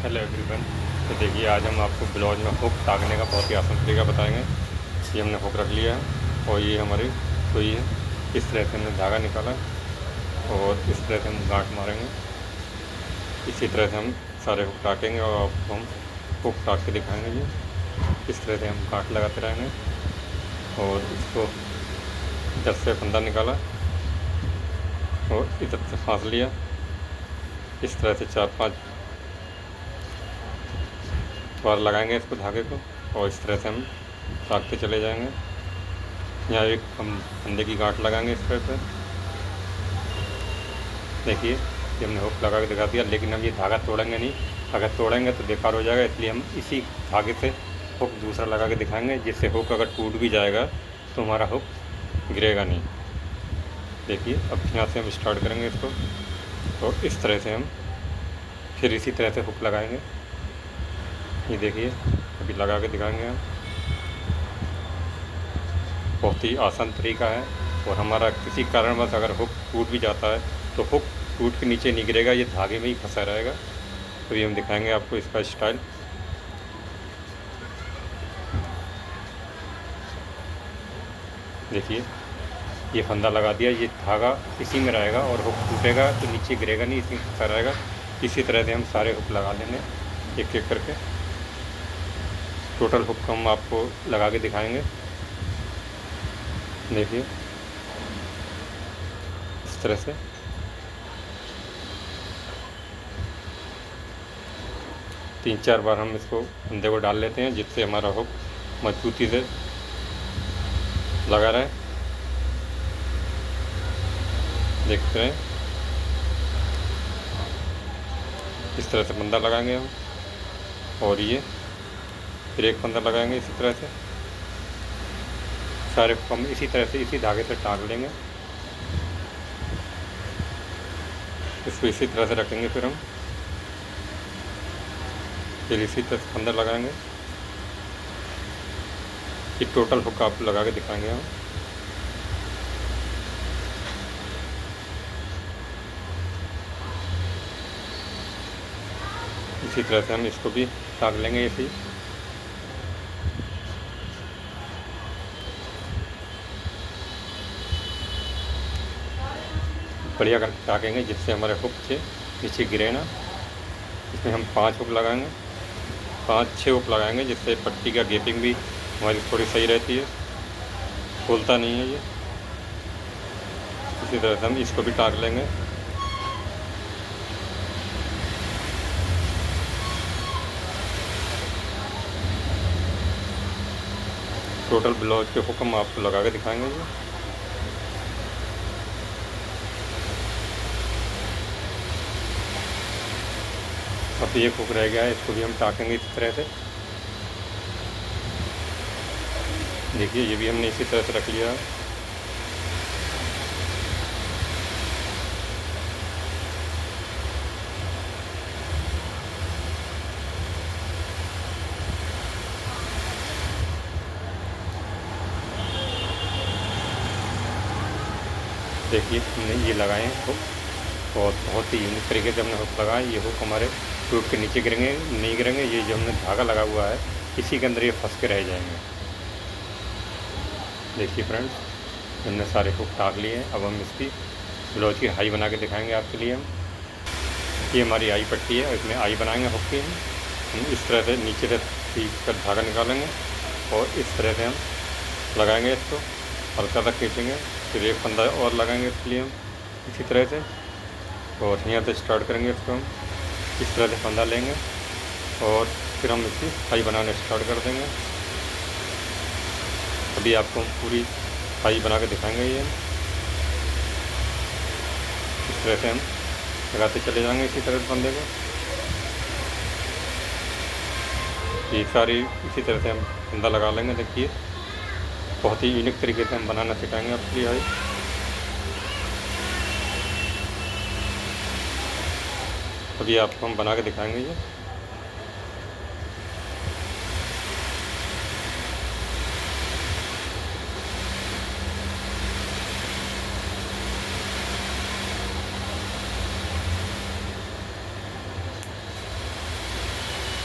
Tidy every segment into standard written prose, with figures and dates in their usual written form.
Hello everyone. तो देखिए, आज हम आपको ब्लाउज में हुक टांगने का बहुत ही आसान तरीका बताएंगे। ये हमने हुक रख लिया है और ये हमारी सुई है। इस तरह से हमने धागा निकाला और इस तरह से हम गांठ मारेंगे। इसी तरह से हम सारे हुक टाँकेंगे और आपको हम हुक टाँक के दिखाएंगे। ये इस तरह से हम गांठ लगाते रहेंगे और इसको इधर से फंदा निकाला और इधर से फांस लिया। इस तरह से 4-5 बार लगाएंगे इसको, धागे को, और इस तरह से हम टाँकते चले जाएंगे। यहाँ एक हम फंदे की गांठ लगाएंगे इस तरह से। देखिए, ये हमने हुक लगा के दिखा दिया, लेकिन हम ये धागा तोड़ेंगे नहीं। अगर तोड़ेंगे तो बेकार हो जाएगा, इसलिए हम इसी धागे से हुक दूसरा लगा के दिखाएंगे, जिससे हुक अगर टूट भी जाएगा तो हमारा हुक गिरेगा नहीं। देखिए, अब यहाँ से हम स्टार्ट करेंगे इसको और इस तरह से हम फिर इसी तरह से हुक लगाएंगे। ये देखिए, अभी लगा के दिखाएंगे हम। बहुत ही आसान तरीका है और हमारा किसी कारणवश अगर हुक टूट भी जाता है तो हुक टूट के नीचे नहीं गिरेगा, ये धागे में ही फंसा रहेगा। तो ये हम दिखाएंगे आपको इसका स्टाइल। देखिए, ये फंदा लगा दिया, ये धागा इसी में रहेगा और हुक टूटेगा तो नीचे गिरेगा नहीं, इसी में फंसा रहेगा। इसी तरह से हम सारे हुक लगा लेंगे एक एक करके। टोटल हुक हम आपको लगा के दिखाएंगे। देखिए, इस तरह से 3-4 बार हम इसको फंदे को डाल लेते हैं, जिससे हमारा हुक मजबूती से लगा रहे। देखते हैं, इस तरह से फंदा लगाएंगे हम और ये फिर एक फंदा लगाएंगे इसी तरह से। सारे हम इसी तरह से इसी धागे से टांग लेंगे। इसको इसी तरह से रखेंगे, फिर हम फिर इसी तरह से फंदा लगाएंगे। ये टोटल हुक आप लगा के दिखाएंगे हम। इसी तरह से हम इसको भी टांग लेंगे इसी। बढ़िया कर टाँकेंगे, जिससे हमारे हुक से नीचे गिरे ना। इसमें हम 5 हुक लगाएंगे, 5-6 हुक लगाएंगे, जिससे पट्टी का गेपिंग भी हमारी थोड़ी सही रहती है, खोलता नहीं है ये। इसी तरह से हम इसको भी टाँक लेंगे। टोटल ब्लाउज के हुक हम आपको लगा के दिखाएंगे ये। अब एक हुक रह गया है, इसको भी हम टाँकेंगे इसी तरह से। देखिए, ये भी हमने इसी तरह से रख लिया। देखिए, हमने ये लगाए हैं हुक और बहुत ही यूनिक तरीके से हमने हुक लगाए। ये हुक हमारे टूट के नीचे गिरेंगे नहीं गिरेंगे, ये जो हमने धागा लगा हुआ है इसी के अंदर ये फंस के रह जाएंगे। देखिए फ्रेंड्स, हमने सारे हुक टाँक लिए हैं। अब हम इसकी ब्लाउज की हाई बना के दिखाएंगे आपके लिए हम। ये हमारी आई पट्टी है, इसमें आई बनाएंगे हुक की हम। इस तरह से नीचे से खींच कर धागा निकालेंगे और इस तरह से हम लगाएंगे इसको, हल्का सा खींचेंगे। फिर एक फंदा और लगाएंगे इसके लिए हम इसी तरह से, और यहाँ से स्टार्ट करेंगे इसको हम। इस तरह से फंदा लेंगे और फिर हम इसकी हाई बनाना स्टार्ट कर देंगे। अभी आपको हम पूरी हाई बना के दिखाएंगे ये। इस तरह से हम लगाते चले जाएंगे इसी तरह से फंदे को। ये सारी इसी तरह से हम फंदा लगा लेंगे। देखिए, बहुत ही यूनिक तरीके से हम बनाना सिखाएंगे आपके लिए हाई। अभी आपको हम बना के दिखाएंगे ये।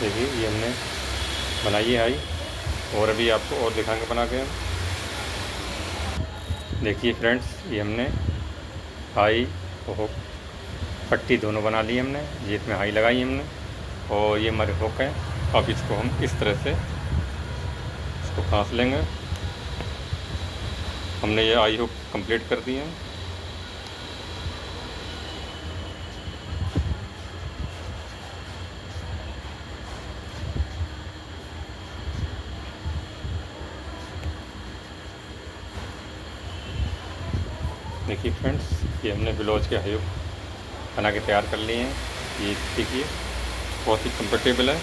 देखिए ये हमने बनाई है आई, और अभी आपको और दिखाएंगे बना के। देखिए फ्रेंड्स, ये हमने आई और पट्टी दोनों बना ली हमने, ये इसमें हाई लगाई हमने, और ये हमारे हुक है। अब इसको हम इस तरह से इसको फांस लेंगे। हमने ये आई हुक कंप्लीट कर दी है। देखिए फ्रेंड्स, ये हमने ब्लाउज के आई हुक बना के तैयार कर लिए हैं। ये देखिए बहुत ही कंफर्टेबल है।